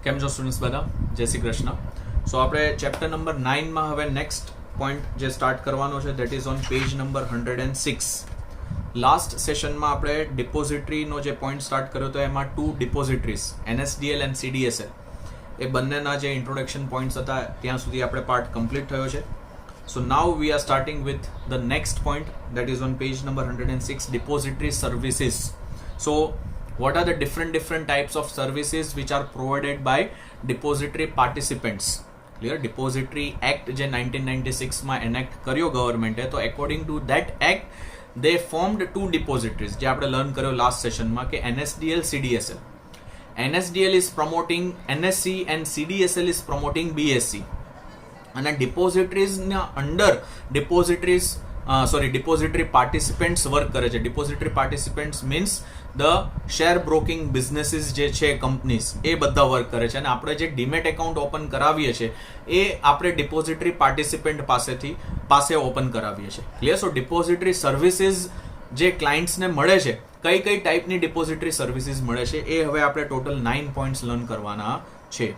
કેમ છો સ્ટુડન્ટ્સ બધા? જય શ્રી કૃષ્ણ. સો આપણે ચેપ્ટર નંબર 9માં હવે નેક્સ્ટ પોઈન્ટ જે સ્ટાર્ટ કરવાનો છે that is on page number 106. Last સેશનમાં આપણે ડિપોઝિટરીનો જે પોઈન્ટ સ્ટાર્ટ કર્યો હતો એમાં ટુ ડિપોઝિટરીઝ NSDL એન્ડ CDSL એ બંનેના જે ઇન્ટ્રોડક્શન પોઈન્ટ્સ હતા ત્યાં સુધી આપણે પાર્ટ કમ્પ્લીટ થયો છે. So now we are starting with the next point that is on page number 106, depository services. So what are the different types of services which are provided by depository participants? Clear? Depository Act જે 1996માં enact કર્યો ગવર્મેન્ટે, તો according to that act they formed two depositories જે આપણે learn કર્યો last સેશનમાં કે NSDL, CDSL. NSDL is promoting NSC and CDSL is promoting BSC. અને depositories અંદર depository participants વર્ક કરે છે. depository participants means the share broking businesses જે છે કંપનીઝ એ બધા વર્ક કરે છે. અને આપણે જે ડીમેટ એકાઉન્ટ ઓપન કરાવીએ છીએ એ આપણે ડિપોઝિટરી પાર્ટિસિપન્ટ પાસે ઓપન કરાવીએ છીએ. ક્લિયર? સો ડિપોઝિટરી સર્વિસીસ જે ક્લાયન્ટ્સને મળે છે, કઈ ટાઈપની ડિપોઝિટરી સર્વિસીસ મળે છે એ હવે આપણે ટોટલ 9 પોઈન્ટ્સ લર્ન કરવાના છે.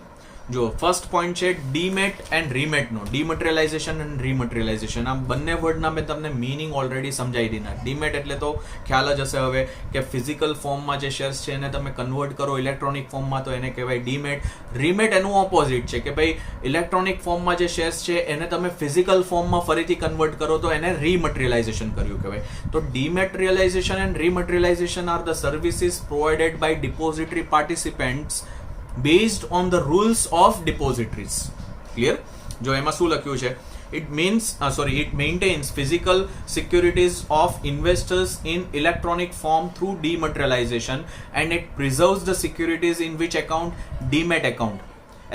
જો ફર્સ્ટ પોઈન્ટ છે ડીમેટ એન્ડ રીમેટનો, ડીમટીરિયલાઇઝેશન એન્ડ રીમટીરિયલાઇઝેશન. આ બંને વર્ડના મેં તમને મીનિંગ ઓલરેડી સમજાવી દીધા. ડીમેટ એટલે તો ખ્યાલ જ હશે હવે કે ફિઝિકલ ફોર્મમાં જે શેર્સ છે એને તમે કન્વર્ટ કરો ઇલેક્ટ્રોનિક ફોર્મમાં તો એને કહેવાય ડીમેટ. રીમેટ એનું ઓપોઝિટ છે કે ભાઈ ઇલેક્ટ્રોનિક ફોર્મમાં જે શેર્સ છે એને તમે ફિઝિકલ ફોર્મમાં ફરીથી કન્વર્ટ કરો તો એને રીમટીરિયલાઇઝેશન કર્યું કહેવાય. તો dematerialisation and rematerialisation are the services provided by depository participants based on the rules of depositories. Clear? જો એમાં શું લખ્યું છે, it maintains physical securities of investors in electronic form through dematerialization and it preserves the securities in which account? Demat account.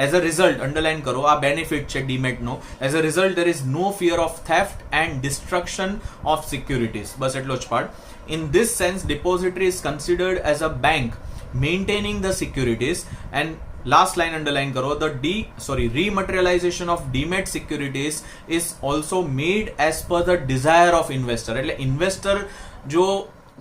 As a result, underline કરો, આ benefit છે demat no. As a result there is no fear of theft and destruction of securities. બસ એટલો જ part. In this sense depository is considered as a bank maintaining the securities. And last line underline karo, the rematerialization of demat securities is also made as per the desire of investor. એટલે investor જો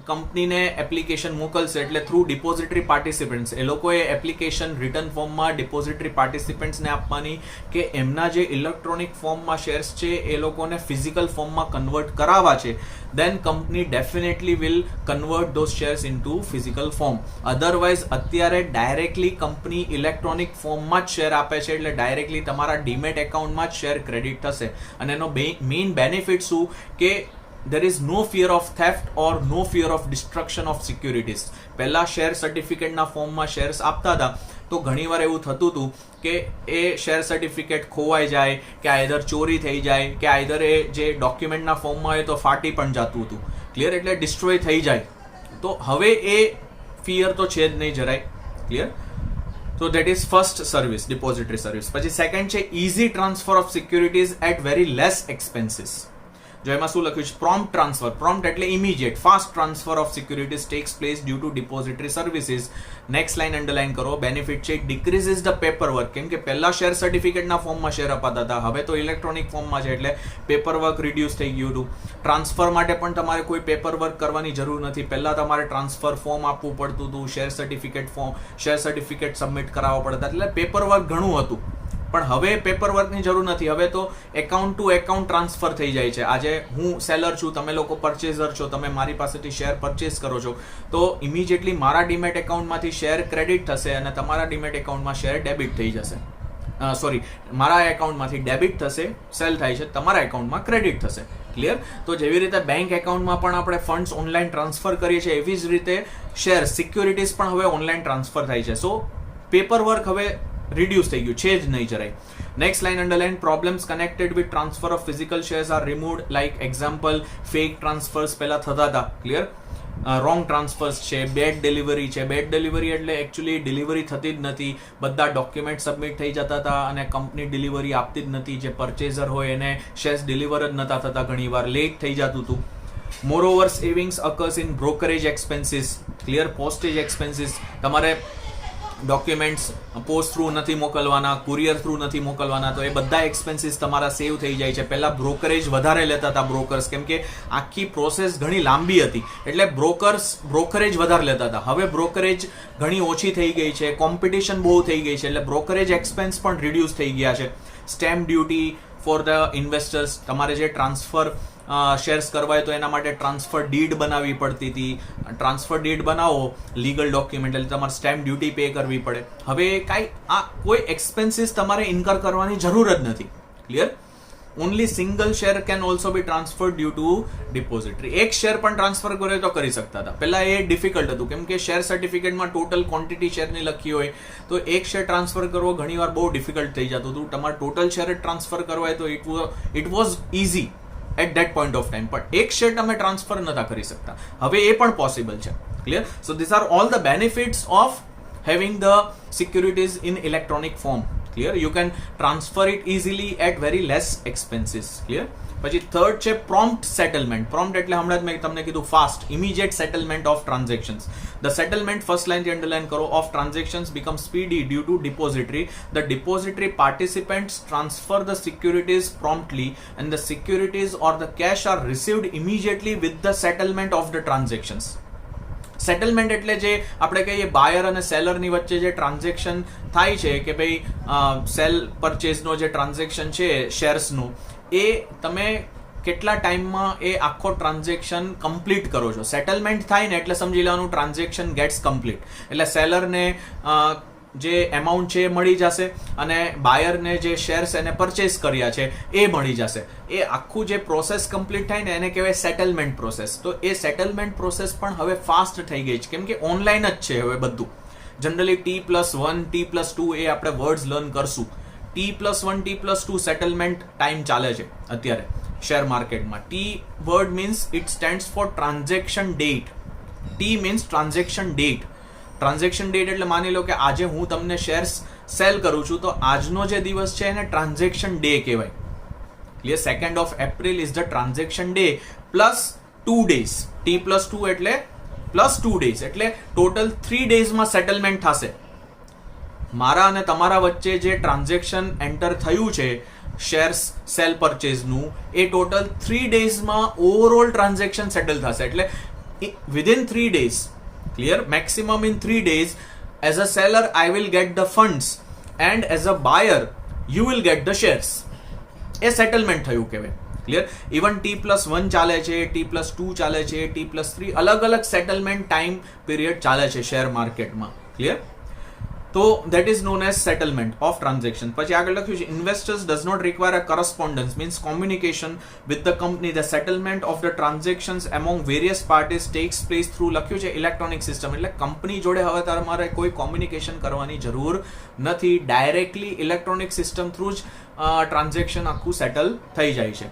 કંપનીને application મોકલશે એટલે through depository participants એ લોકોએ application return ફોર્મમાં depository પાર્ટિસિપન્ટ્સને આપવાની કે એમના જે ઇલેક્ટ્રોનિક ફોર્મમાં શેર્સ છે એ લોકોને ફિઝિકલ ફોર્મમાં કન્વર્ટ કરાવવા છે, then company definitely will convert those shares into physical form. Otherwise અત્યારે ડાયરેક્ટલી કંપની ઇલેક્ટ્રોનિક ફોર્મમાં જ શેર આપે છે એટલે ડાયરેક્ટલી તમારા ડીમેટ એકાઉન્ટમાં જ શેર ક્રેડિટ થશે. અને એનો મેઇન બેનિફિટ શું કે there is no fear of theft or no fear of destruction of securities. પહેલા શેર સર્ટિફિકેટના ફોર્મમાં શેર્સ આપતા હતા તો ઘણીવાર એવું થતું હતું કે એ શેર સર્ટિફિકેટ ખોવાઈ જાય કે આઈધર ચોરી થઈ જાય કે આઈધર એ જે ડોક્યુમેન્ટના ફોર્મમાં હોય તો ફાટી પણ જતું હતું. ક્લિયર? એટલે ડિસ્ટ્રોય થઈ જાય. તો હવે એ ફિયર તો છે જ નહીં જરાય. Clear? So that is first service, depository service. પછી સેકન્ડ છે easy transfer of securities at very less expenses. જો એમાં શું લખ્યું છે, પ્રોમ્પ્ટ ટ્રાન્સફર. પ્રોમ્પ્ટ એટલે immediate, fast transfer of securities takes place due to depository services. Next line underline કરો, benefit છે ડિક્રીઝિસ ધ પેપર વર્ક. કેમ કે પહેલા શેર સર્ટિફિકેટના ફોર્મમાં શેર અપાતા હતા, હવે તો ઇલેક્ટ્રોનિક ફોર્મમાં છે એટલે પેપર વર્ક રિડ્યુસ થઈ ગયું હતું. ટ્રાન્સફર માટે પણ તમારે કોઈ પેપર વર્ક કરવાની જરૂર નથી. પહેલા તમારે ટ્રાન્સફર ફોર્મ આપવું પડતું હતું, શેર સર્ટિફિકેટ સબમિટ કરાવવા પડતા, એટલે પેપર વર્ક ઘણું હતું. પણ હવે પેપર વર્કની જરૂર નથી. હવે તો એકાઉન્ટ ટુ એકાઉન્ટ ટ્રાન્સફર થઈ જાય છે. આજે હું સેલર છું, તમે લોકો પરચેઝર છો, તમે મારી પાસેથી શેર પરચેઝ કરો છો તો ઇમિડિયેટલી મારા ડીમેટ એકાઉન્ટમાંથી શેર ક્રેડિટ થશે અને તમારા ડીમેટ એકાઉન્ટમાં શેર ડેબિટ થઈ જશે. મારા એકાઉન્ટમાંથી ડેબિટ થશે, સેલ થાય છે, તમારા એકાઉન્ટમાં ક્રેડિટ થશે. ક્લિયર? તો જેવી રીતે બેંક એકાઉન્ટમાં પણ આપણે ફંડ્સ ઓનલાઈન ટ્રાન્સફર કરીએ છીએ એવી જ રીતે શેર સિક્યુરિટીઝ પણ હવે ઓનલાઈન ટ્રાન્સફર થાય છે. સો પેપર વર્ક હવે રિડ્યુસ થઈ ગયું છે જ નહીં જરાય. Next line underline, problems connected with transfer of physical shares are removed. Like example, fake transfers પહેલા થતા હતા. ક્લિયર? રોંગ ટ્રાન્સફર્સ છે, બેડ ડિલિવરી છે. બેડ ડિલિવરી એટલે એકચ્યુઅલી ડિલિવરી થતી જ નથી, બધા ડોક્યુમેન્ટ સબમિટ થઈ જતા હતા અને કંપની ડિલિવરી આપતી જ નથી. જે પરચેઝર હોય એને શેર્સ ડિલિવર જ નતા થતા, ઘણીવાર લેટ થઈ જતું હતું. Moreover savings occurs in brokerage expenses. Clear? Postage expenses, તમારે ડોક્યુમેન્ટ્સ પોસ્ટ થ્રુ નથી મોકલવાના, કુરિયર થ્રુ નથી મોકલવાના, તો એ બધા એક્સપેન્સીસ તમારા સેવ થઈ જાય છે. પહેલાં બ્રોકરેજ વધારે લેતા હતા બ્રોકર્સ, કેમ કે આખી પ્રોસેસ ઘણી લાંબી હતી, એટલે બ્રોકરેજ વધારે લેતા હતા. હવે બ્રોકરેજ ઘણી ઓછી થઈ ગઈ છે, કોમ્પિટિશન બહુ થઈ ગઈ છે, એટલે બ્રોકરેજ એક્સપેન્સ પણ રિડ્યુસ થઈ ગયા છે. Stamp duty for the investors, તમારે જે ટ્રાન્સફર શેર્સ કરવા હોય તો એના માટે ટ્રાન્સફર ડીડ બનાવવી પડતી હતી. ટ્રાન્સફર ડીડ બનાવો લીગલ ડોક્યુમેન્ટ, એટલે તમારે સ્ટેમ્પ ડ્યુટી પે કરવી પડે. હવે કોઈ એક્સપેન્સીસ તમારે ઇન્કર કરવાની જરૂર જ નથી. Clear? Only single share can also be transfer due to depository. એક શેર પણ ટ્રાન્સફર કરે તો કરી શકતા હતા. પહેલા એ ડિફિકલ્ટ હતું, કેમ કે શેર સર્ટિફિકેટમાં ટોટલ ક્વોન્ટિટી શેરની લખી હોય તો એક શેર ટ્રાન્સફર કરવો ઘણીવાર બહુ ડિફિકલ્ટ થઈ જતું હતું. તમારે ટોટલ શેર જ ટ્રાન્સફર કરવા હોય તો it was easy at that point of time, પણ એક શેર તમે ટ્રાન્સફર નતા કરી શકતા. હવે એ પણ પોસિબલ છે. Clear? So this are all the benefits of having the securities in electronic form. Clear? You can transfer it easily at very less expenses. Clear? પછી થર્ડ છે પ્રોમ્પ્ટ સેટલમેન્ટ. પ્રોમ્પ્ટ એટલે હમણાં જ મેં તમને કીધું fast, immediate settlement of transactions. The settlement, first લાઇનથી underline કરો, of transactions become speedy due to depository. The depository participants transfer the securities promptly and the securities or the cash are received immediately with the settlement of the transactions. Settlement એટલે જે આપણે કહીએ બાયર અને સેલરની વચ્ચે જે transaction થાય છે, કે ભાઈ સેલ પરચેઝનો જે ટ્રાન્ઝેક્શન છે શેર્સનું, એ તમે કેટલા ટાઈમમાં એ આખો ટ્રાન્ઝેક્શન કમ્પ્લીટ કરો છો. સેટલમેન્ટ થાય ને એટલે સમજી લેવાનું ટ્રાન્ઝેક્શન ગેટ્સ કમ્પ્લીટ, એટલે સેલરને જે એમાઉન્ટ છે એ મળી જશે અને બાયરને જે શેર્સ એને પરચેસ કર્યા છે એ મળી જશે. એ આખું જે પ્રોસેસ કમ્પ્લીટ થાય ને એને કહેવાય સેટલમેન્ટ પ્રોસેસ. તો એ સેટલમેન્ટ પ્રોસેસ પણ હવે ફાસ્ટ થઈ ગઈ છે, કેમ કે ઓનલાઈન જ છે હવે બધું. જનરલી T+1 T+2 એ આપણે વર્ડ્સ લર્ન કરશું. T+1 T+2 સેટલમેન્ટ ટાઈમ ચાલે છે અત્યારે શેર માર્કેટમાં. T word means it stands for transaction date. T means transaction date. Transaction date એટલે માની લો કે આજે હું તમને શેર્સ સેલ કરું છું, તો આજનો જે દિવસ છે એને ટ્રાન્ઝેક્શન ડે કહેવાય. Clear? 2nd of April is the transaction day plus 2 days. T+2 એટલે પ્લસ 2 days, એટલે ટોટલ 3 daysમાં સેટલમેન્ટ થશે. મારા અને તમારા વચ્ચે જે ટ્રાન્ઝેક્શન એન્ટર થયું છે શેર્સ સેલ પરચેઝનું, એ ટોટલ 3 daysમાં ઓવરઓલ ટ્રાન્ઝેક્શન સેટલ થશે. એટલે within 3 days, clear, maximum in 3 days, as a seller I will get the funds and as a buyer you will get the shares. A settlement થયું કહેવાય. Clear? Even T+1 ચાલે છે, T+2 ચાલે છે, T+3, અલગ અલગ સેટલમેન્ટ ટાઈમ પીરિયડ ચાલે છે શેર માર્કેટમાં. ક્લિયર? તો that is known as settlement of transaction. પછી આગળ લખ્યું છે investors does not require a correspondence, means communication with the company. The settlement of the transactions among various parties takes place through, લખ્યું છે electronic system. એટલે company જોડે હવે તમારે કોઈ કોમ્યુનિકેશન કરવાની જરૂર નથી. ડાયરેક્ટલી ઇલેક્ટ્રોનિક સિસ્ટમ થ્રુ જ ટ્રાન્ઝેક્શન આખું સેટલ થઈ જાય છે.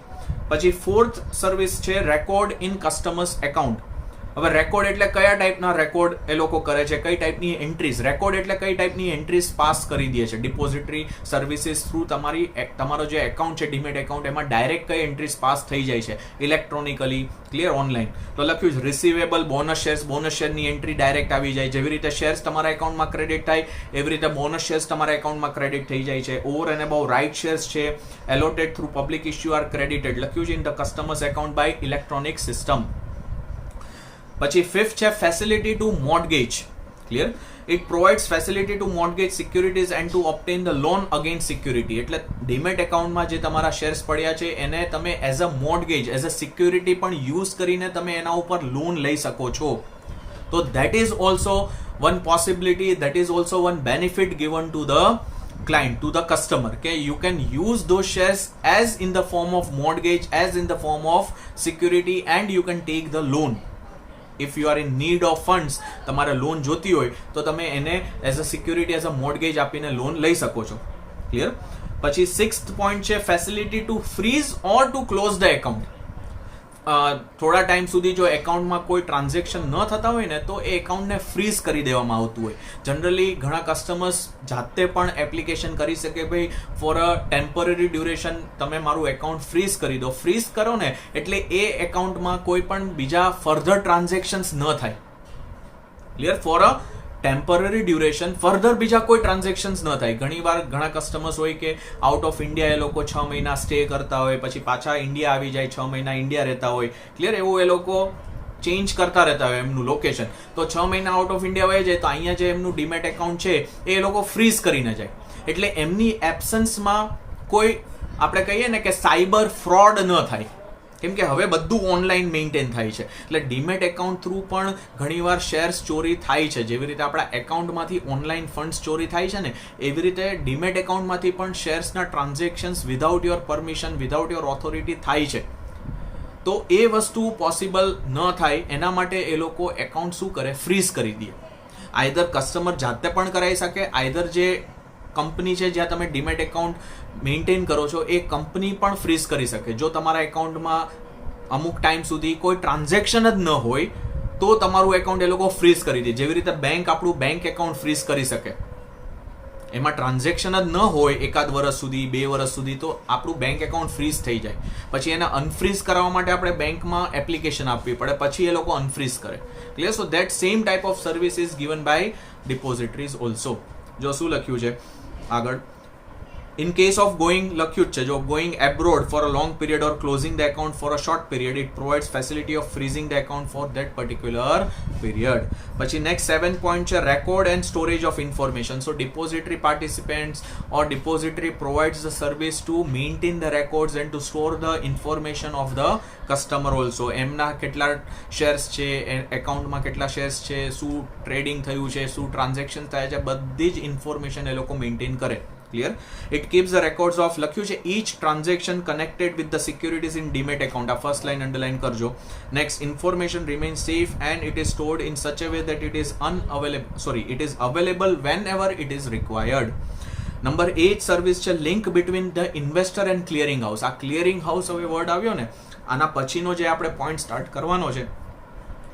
પછી ફોર્થ સર્વિસ છે રેકોર્ડ ઇન કસ્ટમર્સ એકાઉન્ટ. હવે રેકોર્ડ એટલે કયા ટાઈપના રેકોર્ડ એ લોકો કરે છે, કઈ ટાઈપની એન્ટ્રીઝ. રેકોર્ડ એટલે કઈ ટાઈપની એન્ટ્રીઝ પાસ કરી દે છે ડિપોઝિટરી સર્વિસીસ થ્રુ. તમારો જે એકાઉન્ટ છે ડીમેટ એકાઉન્ટ, એમાં ડાયરેક્ટ કઈ એન્ટ્રીઝ પાસ થઈ જાય છે ઇલેક્ટ્રોનિકલી. ક્લિયર? ઓનલાઈન. તો લખ્યું છે રિસીવેબલ, બોનસ શેર્સ. બોનસ શેરની એન્ટ્રી ડાયરેક્ટ આવી જાય. જેવી રીતે શેર્સ તમારા એકાઉન્ટમાં ક્રેડિટ થાય એવી રીતે બોનસ શેર્સ તમારા એકાઉન્ટમાં ક્રેડિટ થઈ જાય છે. Over and above right shares છે allotted through public issue are credited. લખ્યું છે in the customers account by electronic system. પછી ફિફ્થ છે facility to mortgage. Clear? It provides facility to mortgage securities and to obtain the loan against security. એટલે demat એકાઉન્ટમાં જે તમારા shares પડ્યા છે એને તમે as a mortgage, as a security પણ યુઝ કરીને તમે એના ઉપર લોન લઈ શકો છો. તો that is also one possibility, that is also one benefit given to the client, to the customer. Okay, you can use those shares as in the form of mortgage, as in the form of security, and you can take the loan. If you are in need of funds, તમારે loan જોતી હોય તો તમે એને as a security, as a mortgage આપીને loan લઈ શકો છો. ક્લિયર? પછી 6th પોઈન્ટ છે facility to freeze or to close the account. થોડા ટાઈમ સુધી જો એકાઉન્ટમાં કોઈ ટ્રાન્ઝેક્શન ન થતા હોય ને તો એ એકાઉન્ટને ફ્રીઝ કરી દેવામાં આવતું હોય. જનરલી ઘણા કસ્ટમર્સ જાતે પણ એપ્લિકેશન કરી શકે, ભાઈ ફોર અ ટેમ્પરરી ડ્યુરેશન તમે મારું એકાઉન્ટ ફ્રીઝ કરી દો. ફ્રીઝ કરો ને એટલે એ એકાઉન્ટમાં કોઈ પણ બીજા ફર્ધર ટ્રાન્ઝેક્શન્સ ન થાય. Clear? For a temporary duration, further બીજા કોઈ ટ્રાન્ઝેક્શન્સ ન થાય. ઘણીવાર ઘણા કસ્ટમર્સ હોય કે આઉટ ઓફ ઇન્ડિયા એ લોકો 6 મહિના સ્ટે કરતા હોય, પછી પાછા ઇન્ડિયા આવી જાય, 6 મહિના ઇન્ડિયા રહેતા હોય, ક્લિયર, એવું એ લોકો ચેન્જ કરતા રહેતા હોય એમનું લોકેશન. તો 6 મહિના આઉટ ઓફ ઇન્ડિયા વહી જાય તો અહીંયા જે એમનું ડીમેટ એકાઉન્ટ છે એ લોકો ફ્રીઝ કરીને જાય. એટલે એમની એબ્સન્સમાં કોઈ આપણે કહીએ ને કે સાયબર ફ્રોડ ન થાય, કેમ કે હવે બધું ઓનલાઈન મેન્ટેન થાય છે. એટલે ડીમેટ એકાઉન્ટ થ્રુ પણ ઘણીવાર શેર્સ ચોરી થાય છે. જેવી રીતે આપણા એકાઉન્ટમાંથી ઓનલાઈન ફંડ્સ ચોરી થાય છે ને, એવી રીતે ડીમેટ એકાઉન્ટમાંથી પણ શેર્સના transactions without your permission, without your authority થાય છે. તો એ વસ્તુ પોસિબલ ન થાય એના માટે એ લોકો એકાઉન્ટ શું કરે, ફ્રીઝ કરી દે. આઈધર કસ્ટમર જાતે પણ કરાવી શકે, આઈધર જે કંપની છે જ્યાં તમે ડીમેટ એકાઉન્ટ મેન્ટેન કરો છો એ કંપની પણ ફ્રીઝ કરી શકે. જો તમારા એકાઉન્ટમાં અમુક ટાઈમ સુધી કોઈ ટ્રાન્ઝેક્શન જ ન હોય તો તમારું એકાઉન્ટ એ લોકો ફ્રીઝ કરી દે. જેવી રીતે બેંક આપણું બેંક એકાઉન્ટ ફ્રીઝ કરી શકે, એમાં ટ્રાન્ઝેક્શન જ ન હોય એકાદ વર્ષ સુધી, 2 વર્ષ સુધી, તો આપણું બેંક એકાઉન્ટ ફ્રીઝ થઈ જાય. પછી એને અનફ્રીઝ કરવા માટે આપણે બેંકમાં એપ્લિકેશન આપવી પડે, પછી એ લોકો અનફ્રીઝ કરે. Clear? So that same type of service is given by depositories also. જો શું લખ્યું છે આગળ, in case of going, લખ્યું છે જો going abroad for a long period or closing the account for a short period, it provides facility of freezing the account for that particular period. પછી next 7 point છે record and storage of information. So depository participants or depository provides the service to maintain the records and to store the information of the customer also. એમના કેટલા shares છે, એકાઉન્ટમાં કેટલા shares છે, શું trading થયું છે, શું ટ્રાન્ઝેક્શન થયા છે, બધી જ ઇન્ફોર્મેશન એ લોકો મેન્ટેન કરે. Clear? It keeps the records of, લખ્યું છે, each transaction connected with the securities in demat account. આ ફર્સ્ટ લાઈન અંડરલાઈન કરજો. Next, information remains safe and it is stored in such a way that it is available whenever it is required. Number 8 service છે link between the investor and clearing house. આ clearing house હવે word આવ્યો ને, આના પછીનો જે આપણે point start કરવાનો છે,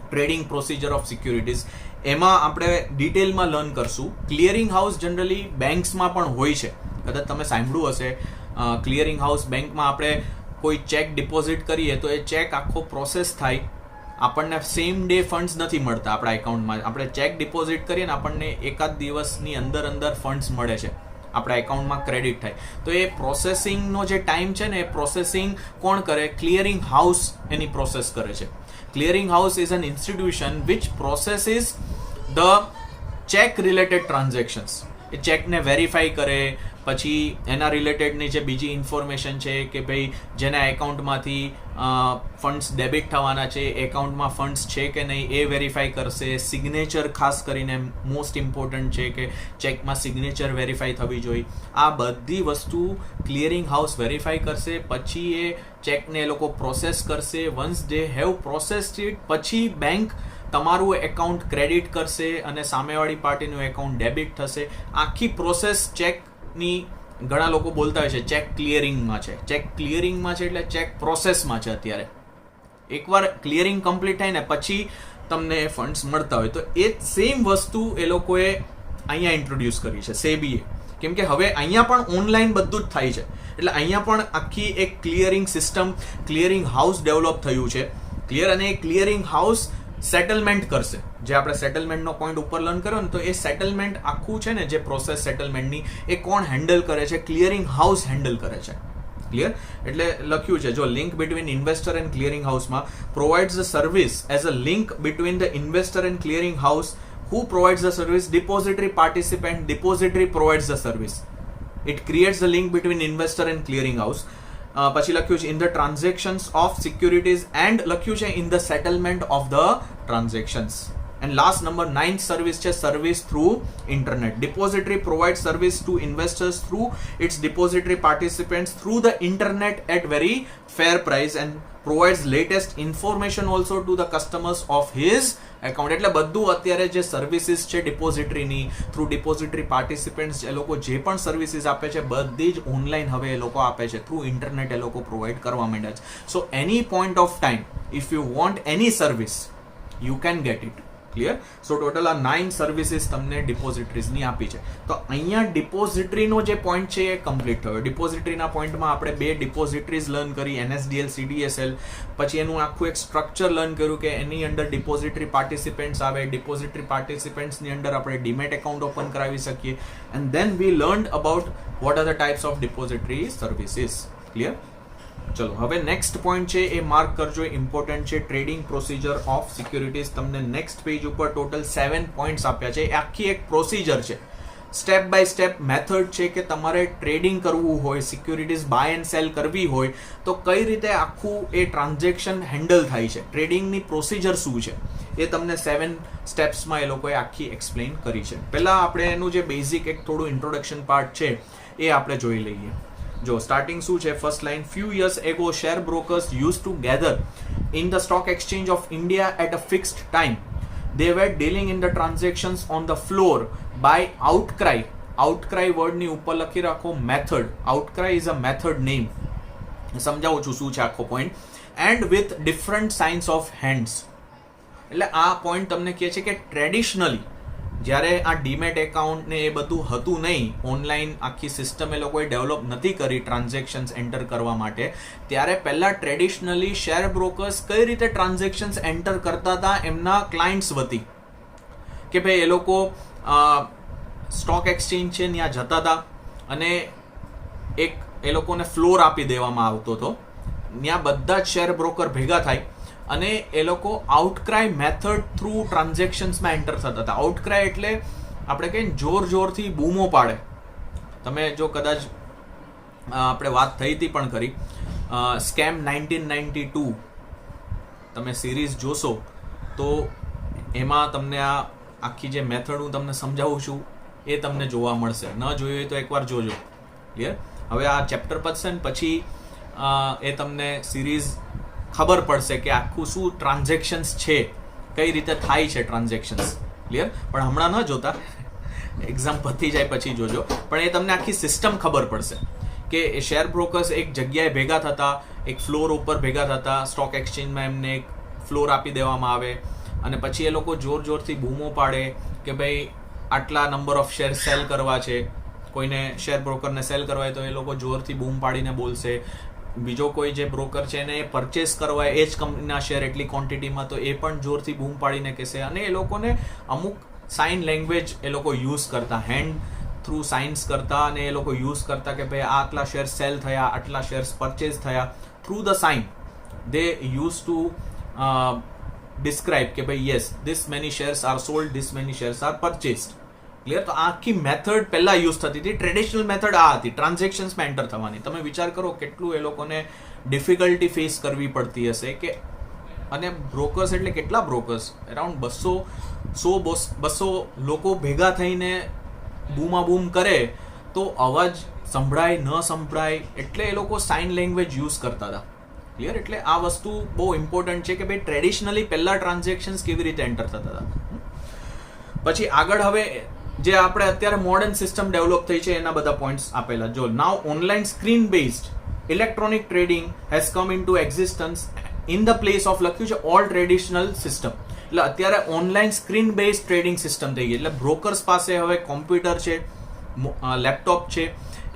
ટ્રેડિંગ પ્રોસિજર ઓફ સિક્યુરિટીઝ, એમાં આપણે ડિટેલમાં લર્ન કરશું. ક્લિયરિંગ હાઉસ જનરલી બેંક્સમાં પણ હોય છે, કદાચ તમે સાંભળ્યું હશે. ક્લિયરિંગ હાઉસ બેંકમાં આપણે કોઈ ચેક ડિપોઝિટ કરીએ તો એ ચેક આખો પ્રોસેસ થાય, આપણને સેમ ડે ફંડ્સ નથી મળતા આપણા એકાઉન્ટમાં. આપણે ચેક ડિપોઝિટ કરીએ ને આપણને એકાદ દિવસની અંદર ફંડ્સ મળે છે, આપણા એકાઉન્ટમાં ક્રેડિટ થાય. તો એ પ્રોસેસિંગનો જે ટાઈમ છે ને, એ પ્રોસેસિંગ કોણ કરે? ક્લિયરિંગ હાઉસ એની પ્રોસેસ કરે છે. Clearing house is an institution which processes the check related transactions. એ ચેકને વેરીફાઈ કરે, પછી એના રિલેટેડની જે બીજી ઇન્ફોર્મેશન છે કે ભાઈ જેના એકાઉન્ટમાંથી ફંડ્સ ડેબિટ થવાના છે, એકાઉન્ટમાં ફંડ્સ છે કે નહીં એ વેરીફાઈ કરશે. સિગ્નેચર ખાસ કરીને મોસ્ટ ઇમ્પોર્ટન્ટ છે કે ચેકમાં સિગ્નેચર વેરીફાઈ થવી જોઈએ. આ બધી વસ્તુ ક્લિયરિંગ હાઉસ વેરીફાઈ કરશે, પછી એ ચેકને એ લોકો પ્રોસેસ કરશે. Once they have processed it, પછી બેંક તમારું એકાઉન્ટ ક્રેડિટ કરશે અને સામેવાળી પાર્ટીનું એકાઉન્ટ ડેબિટ થશે. આખી પ્રોસેસ ચેકની, ઘણા લોકો બોલતા હોય છે ચેક ક્લિયરિંગમાં છે, ચેક ક્લિયરિંગમાં છે એટલે ચેક પ્રોસેસમાં છે. અત્યારે એકવાર ક્લિયરિંગ કમ્પ્લીટ થાય ને પછી તમને ફંડ્સ મળતા હોય, તો એ સેમ વસ્તુ એ લોકોએ અહીંયા ઇન્ટ્રોડ્યુસ કરી છે સેબીએ, કેમ કે હવે અહીંયા પણ ઓનલાઈન બધું જ થાય છે. એટલે અહીંયા પણ આખી એક clearing system, clearing house develop થયું છે. ક્લિયર? અને એ ક્લિયરિંગ હાઉસ સેટલમેન્ટ કરશે. જે આપણે સેટલમેન્ટનો પોઈન્ટ ઉપર લર્ન કર્યો ને, તો એ સેટલમેન્ટ આખું છે ને, જે પ્રોસેસ સેટલમેન્ટની, એ કોણ હેન્ડલ કરે છે? ક્લિયરિંગ હાઉસ હેન્ડલ કરે છે. ક્લિયર? એટલે લખ્યું છે જો link between investor and clearing હાઉસમાં provides the service as a link between the investor and clearing house. Who provides the service? Depository participant. Depository provides the service. It creates the link between investor and clearing house. પછી લખ્યું છે in the transactions of securities and લખ્યું છે in the settlement of the transactions. And last number 9th service છે service through internet. Depository provides service to investors through its depository participants through the internet at very fair price and provides latest information also to the customers of his account. એટલે બધું અત્યારે જે services છે ડિપોઝિટરીની, through depository participants એ લોકો જે પણ services આપે છે બધી જ ઓનલાઈન હવે એ લોકો આપે છે, થ્રુ ઇન્ટરનેટ એ લોકો પ્રોવાઈડ કરવા માંડ્યા છે. So any point of time if you want any service you can get it. Clear? So total આ 9 સર્વિસીસ તમને ડિપોઝિટરીઝની આપી છે. તો અહીંયા ડિપોઝિટરીનો જે પોઈન્ટ છે એ કમ્પ્લીટ થયો. ડિપોઝિટરીના પોઈન્ટમાં આપણે 2 ડિપોઝિટરીઝ લર્ન કરી, NSDL, CDSL. પછી એનું આખું એક સ્ટ્રક્ચર લર્ન કર્યું કે એની અંદર ડિપોઝિટરી પાર્ટિસિપેન્ટ્સ આવે, ડિપોઝિટરી પાર્ટિસિપેન્ટ્સની અંદર આપણે ડીમેટ એકાઉન્ટ ઓપન કરાવી શકીએ. And then we learned about what are the types of depository services. Clear? ચલો હવે નેક્સ્ટ પોઈન્ટ છે એ માર્ક કરજો, ઇમ્પોર્ટન્ટ છે. Trading procedure of securities. તમને નેક્સ્ટ પેજ ઉપર ટોટલ 7 પોઈન્ટ્સ આપ્યા છે. આખી એક પ્રોસિજર છે, સ્ટેપ બાય સ્ટેપ મેથડ છે કે તમારે ટ્રેડિંગ કરવું હોય, સિક્યુરિટીઝ બાય એન્ડ સેલ કરવી હોય તો કઈ રીતે આખું એ ટ્રાન્ઝેક્શન હેન્ડલ થાય છે, ટ્રેડિંગની પ્રોસિજર શું છે, એ તમને 7 સ્ટેપ્સમાં એ લોકોએ આખી એક્સપ્લેન કરી છે. પહેલાં આપણે એનું જે બેઝિક એક થોડું ઇન્ટ્રોડક્શન પાર્ટ છે એ આપણે જોઈ લઈએ. જો સ્ટાર્ટિંગ શું છે, first line, few years ago share brokers used to gather in the stock exchange of India at a fixed time. They were dealing in the transactions on the floor by outcry. Outcry word ની ઉપર લખી રાખો method. Outcry is a method name. સમજાવું છું શું છે આખો point. And with different signs of hands. એટલે આ પોઈન્ટ તમને કહે છે કે ટ્રેડિશનલી જ્યારે આ ડીમેટ એકાઉન્ટ ને એ બધું હતું નહીં, ઓનલાઈન આખી સિસ્ટમ એ લોકોએ ડેવલપ નથી કરી ટ્રાન્ઝેક્શન્સ એન્ટર કરવા માટે, ત્યારે પહેલાં ટ્રેડિશનલી શેર બ્રોકર્સ કઈ રીતે ટ્રાન્ઝેક્શન્સ એન્ટર કરતા હતા એમના ક્લાયન્ટ્સ વતી, કે ભાઈ એ લોકો સ્ટોક એક્સચેન્જ છે ત્યાં જતા હતા અને એક એ લોકોને ફ્લોર આપી દેવામાં આવતો હતો, ત્યાં બધા જ શેર બ્રોકર ભેગા થાય અને એ લોકો આઉટક્રાય મેથડ થ્રુ ટ્રાન્ઝેક્શન્સમાં એન્ટર થતા હતા. આઉટક્રાય એટલે આપણે કહીએ જોર જોરથી બૂમો પાડે. તમે જો કદાચ આપણે વાત થઈ હતી પણ કરી, સ્કેમ 1992 તમે સિરીઝ જોશો તો એમાં તમને આ આખી જે મેથડ હું તમને સમજાવું છું એ તમને જોવા મળશે. ન જોયું હોય તો એકવાર જોજો. ક્લિયર? હવે આ ચેપ્ટર પતશે ને પછી એ તમને સિરીઝ ખબર પડશે કે આખું શું ટ્રાન્ઝેક્શન્સ છે, કઈ રીતે થાય છે ટ્રાન્ઝેક્શન્સ. ક્લિયર? પણ હમણાં ન જોતા, એક્ઝામ પતી જાય પછી જોજો. પણ એ તમને આખી સિસ્ટમ ખબર પડશે કે શેર બ્રોકર્સ એક જગ્યાએ ભેગા થતા, એક ફ્લોર ઉપર ભેગા થતા, સ્ટોક એક્સચેન્જમાં એમને એક ફ્લોર આપી દેવામાં આવે અને પછી એ લોકો જોર જોરથી બૂમો પાડે કે ભાઈ આટલા નંબર ઓફ શેર સેલ કરવા છે. કોઈને શેર બ્રોકરને સેલ કરવા હોય તો એ લોકો જોરથી બૂમ પાડીને બોલશે. બીજો કોઈ જે બ્રોકર છે એને પરચેસ કરવા એ જ કંપનીના શેર એટલી ક્વોન્ટિટીમાં, તો એ પણ જોરથી બૂમ પાડીને કહેશે. અને એ લોકોને અમુક સાઇન લેંગ્વેજ એ લોકો યુઝ કરતા, હેન્ડ થ્રુ સાઇન્સ કરતા, અને એ લોકો યુઝ કરતા કે ભાઈ આટલા શેર સેલ થયા, આટલા શેર્સ પરચેસ થયા. Through the sign they use to describe કે ભાઈ yes this many shares are sold, this many shares are purchased. Clear? તો આખી મેથડ પહેલા યુઝ થતી હતી. ટ્રેડિશનલ મેથડ આ હતી ટ્રાન્ઝેક્શન્સમાં એન્ટર થવાની. તમે વિચાર કરો કેટલું એ લોકોને ડિફિકલ્ટી ફેસ કરવી પડતી હશે. કે અને બ્રોકર્સ એટલે કેટલા બ્રોકર્સ, અરાઉન્ડ 200 લોકો ભેગા થઈને બૂમાબૂમ કરે તો અવાજ સંભળાય ન સંભળાય, એટલે એ લોકો સાઇન લેંગ્વેજ યુઝ કરતા હતા. ક્લિયર? એટલે આ વસ્તુ બહુ ઇમ્પોર્ટન્ટ છે કે ભાઈ ટ્રેડિશનલી પહેલા ટ્રાન્ઝેક્શન્સ કેવી રીતે એન્ટર થતા હતા. પછી આગળ હવે જે આપણે અત્યારે મોડર્ન સિસ્ટમ ડેવલપ થઈ છે એના બધા પોઈન્ટ્સ આપેલા. જો now online screen based electronic trading has come into existence in the place of લખ્યું છે ઓલ ટ્રેડિશનલ સિસ્ટમ. એટલે અત્યારે online screen based trading system થઈ ગઈ. એટલે બ્રોકર્સ પાસે હવે કોમ્પ્યુટર છે, લેપટોપ છે,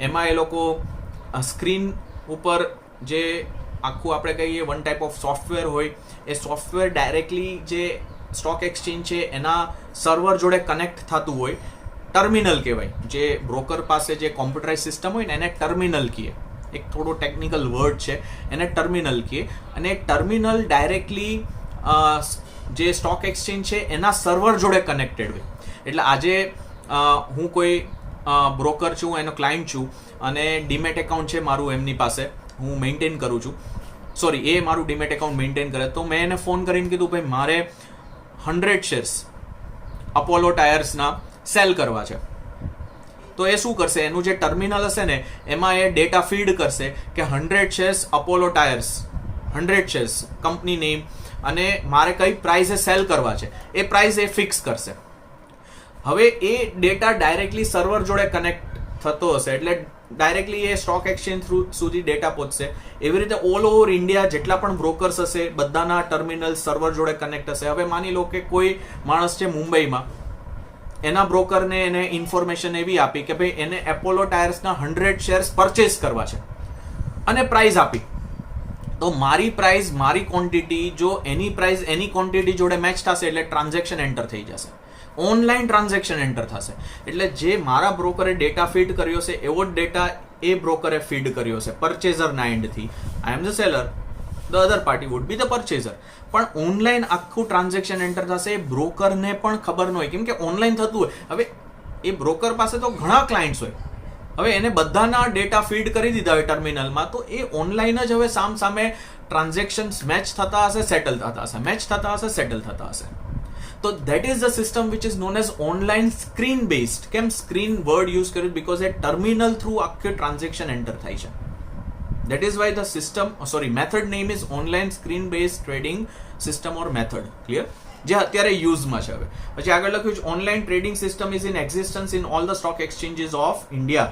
એમાં એ લોકો સ્ક્રીન ઉપર જે આખું આપણે કહીએ વન ટાઈપ ઓફ સોફ્ટવેર હોય, એ સોફ્ટવેર ડાયરેક્ટલી જે સ્ટોક એક્સચેન્જ છે એના સર્વર જોડે કનેક્ટ થતું હોય. ટર્મિનલ કહેવાય. જે બ્રોકર પાસે જે કોમ્પ્યુટરાઇઝ સિસ્ટમ હોય ને એને ટર્મિનલ કહે. એક થોડો ટેકનિકલ વર્ડ છે, એને ટર્મિનલ કહે. અને ટર્મિનલ ડાયરેક્ટલી જે સ્ટોક એક્સચેન્જ છે એના સર્વર જોડે કનેક્ટેડ હોય. એટલે આજે હું કોઈ બ્રોકર છું, એનો ક્લાયન્ટ છું, અને ડીમેટ એકાઉન્ટ છે મારું એમની પાસે, હું મેન્ટેન કરું છું, સોરી એ મારું ડીમેટ એકાઉન્ટ મેન્ટેન કરે, તો મેં એને ફોન કરીને કીધું ભાઈ મારે 100 શેર્સ અપોલો ટાયર્સના સેલ કરવા છે. તો એ શું કરશે, એનું જે ટર્મિનલ હશે ને એમાં એ ડેટા ફીડ કરશે કે 100 shares Apollo tyres, 100 shares company name, અને મારે કઈ પ્રાઇસે સેલ કરવા છે એ પ્રાઇસ એ ફિક્સ કરશે. હવે એ ડેટા ડાયરેક્ટલી સર્વર જોડે કનેક્ટ થતો હશે એટલે ડાયરેક્ટલી એ સ્ટોક એક્સચેન્જ થ્રુ સુધી ડેટા પહોંચશે. એવી રીતે ઓલ ઓવર ઇન્ડિયા જેટલા પણ બ્રોકર્સ હશે બધાના ટર્મિનલ સર્વર જોડે કનેક્ટ હશે. હવે માની લો કે કોઈ માણસ છે મુંબઈમાં, એના બ્રોકરને એને ઇન્ફોર્મેશન એવી આપી કે ભાઈ એને એપોલો ટાયર્સના 100 શેર્સ પરચેસ કરવા છે અને પ્રાઇસ આપી, તો મારી પ્રાઇસ મારી ક્વોન્ટિટી જો એની પ્રાઇસ એની ક્વોન્ટિટી જોડે મેચ થશે એટલે ટ્રાન્ઝેક્શન એન્ટર થઈ જશે, ઓનલાઈન ટ્રાન્ઝેક્શન એન્ટર થશે. એટલે જે મારા બ્રોકરે ડેટા ફીડ કર્યો છે એવો જ ડેટા એ બ્રોકરે ફીડ કર્યો છે પરચેઝરના એન્ડથી. I am the seller, the other party would be the purchaser. પણ ઓનલાઈન આખું ટ્રાન્ઝેક્શન એન્ટર થશે, એ બ્રોકરને પણ ખબર ન હોય કેમ કે ઓનલાઈન થતું હોય. હવે એ બ્રોકર પાસે તો ઘણા ક્લાયન્ટ્સ હોય, હવે એને બધાના ડેટા ફીડ કરી દીધા હોય ટર્મિનલમાં, તો એ ઓનલાઈન જ હવે સામે ટ્રાન્ઝેક્શન્સ મેચ થતા હશે, સેટલ થતા હશે, મેચ થતા હશે, સેટલ થતા હશે. તો that is the system which is known as online screen based. કેમ સ્ક્રીન વર્ડ યુઝ કર્યું? બીકોઝ એ ટર્મિનલ થ્રુ આખી ટ્રાન્ઝેક્શન એન્ટર થાય છે. That is why the system, method name is online screen based trading system or method. Clear? જે અત્યારે યુઝમાં છે. હવે પછી આગળ લખ્યું છે online trading system is in existence in all the stock exchanges of India.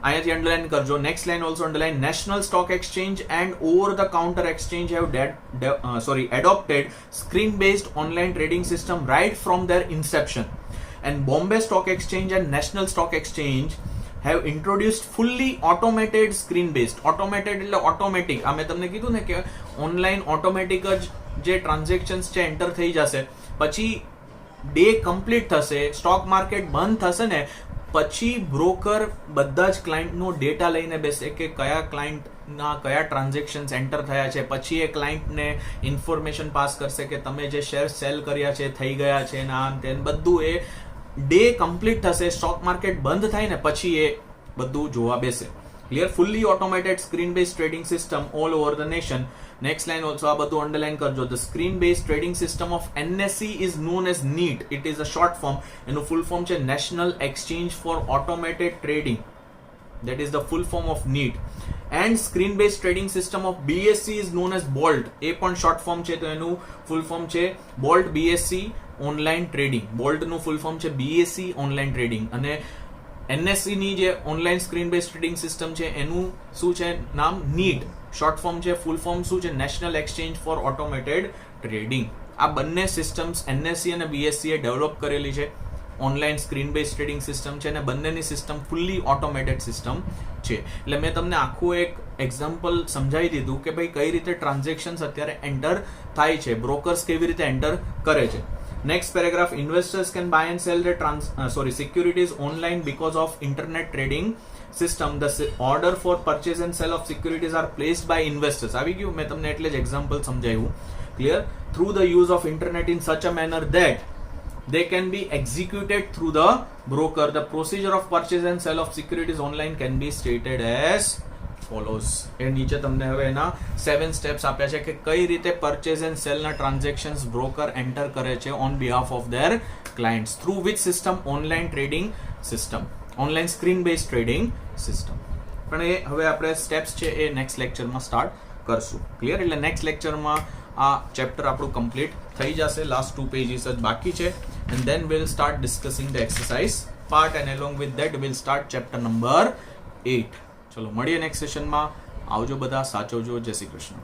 અહીંયાથી અંડરલાઈન કરજો. Next line also underline. National stock exchange and over the counter exchange have adopted screen based online trading system right from their inception, and Bombay Stock Exchange and National Stock Exchange have introduced fully automated screen based. automated એટલે automatic. આ મેં તમને કીધું ને કે online automatic જ જે transactions છે એન્ટર થઈ જશે, પછી ડે કમ્પ્લીટ થશે, સ્ટોક માર્કેટ બંધ થશે ને પછી બ્રોકર બધા જ ક્લાયન્ટનો ડેટા લઈને બેસે કે કયા ક્લાયન્ટના કયા ટ્રાન્ઝેક્શન્સ એન્ટર થયા છે. પછી એ ક્લાયન્ટને ઇન્ફોર્મેશન પાસ કરશે કે તમે જે શેર સેલ કર્યા છે થઈ ગયા છે ને આમ તેમ બધું. એ ડે કમ્પ્લીટ થશે, સ્ટોક માર્કેટ બંધ થાય ને પછી એ બધું જોવા બેસે. Clear? Fully automated screen base trading system all over the nation. Next line also આ બધું અંડરલાઈન કરજો. The screen base trading system of NSE is known as NEAT. It is a short form. એનું full form છે national exchange for automated trading. That is the full form of NEAT. And screen based trading system of BSE is known as BOLT. એ પણ short form છે, તો એનું full form છે BOLT BSE online trading. Bolt નું ફૂલ form છે BSE online trading. અને NSE ની જે online screen base trading system છે એનું શું છે નામ? NEAT. શોર્ટ ફોર્મ છે, ફૂલ ફોર્મ શું છે? National exchange for automated trading. આ બંને સિસ્ટમ્સ NSE અને BSE એ ડેવલપ કરેલી છે. Online screen base trading system છે અને બંનેની સિસ્ટમ ફુલ્લી ઓટોમેટેડ સિસ્ટમ છે. એટલે મેં તમને આખું એક એક્ઝામ્પલ સમજાવી દીધું કે ભાઈ કઈ રીતે ટ્રાન્ઝેક્શન્સ અત્યારે એન્ટર થાય છે, બ્રોકર્સ કેવી રીતે એન્ટર કરે છે. Next paragraph. Investors can buy and sell the securities online because of internet trading system. The order for purchase and sell of securities are placed by investors. આવી ગયું? મેં તમને એટલે જ એક્ઝામ્પલ સમજાવ્યું. Clear? Through the use of internet in such a manner that they can be executed through the broker. The procedure of purchase and sale of securities online can be stated as follows. એ નીચે તમને હવે એના 7 steps આપ્યા છે કે કઈ રીતે purchase and cell ના ટ્રાન્ઝેક્શન્સ બ્રોકર એન્ટર કરે છે on behalf of their clients. Through which system? Online trading system, online screen base trading system. પણ એ હવે આપણે સ્ટેપ્સ છે એ નેક્સ્ટ લેક્ચરમાં સ્ટાર્ટ કરશું. ક્લિયર? એટલે નેક્સ્ટ લેક્ચરમાં આ ચેપ્ટર આપણું કમ્પ્લીટ થઈ જશે. લાસ્ટ 2 પેજીસ જ બાકી છે. and then we'll start discussing the exercise part, and along with that we'll start chapter number 8. ચલો મળીએ નેક્સ્ટ સેશનમાં. આવજો બધા, સાચવજો. જય શ્રી કૃષ્ણ.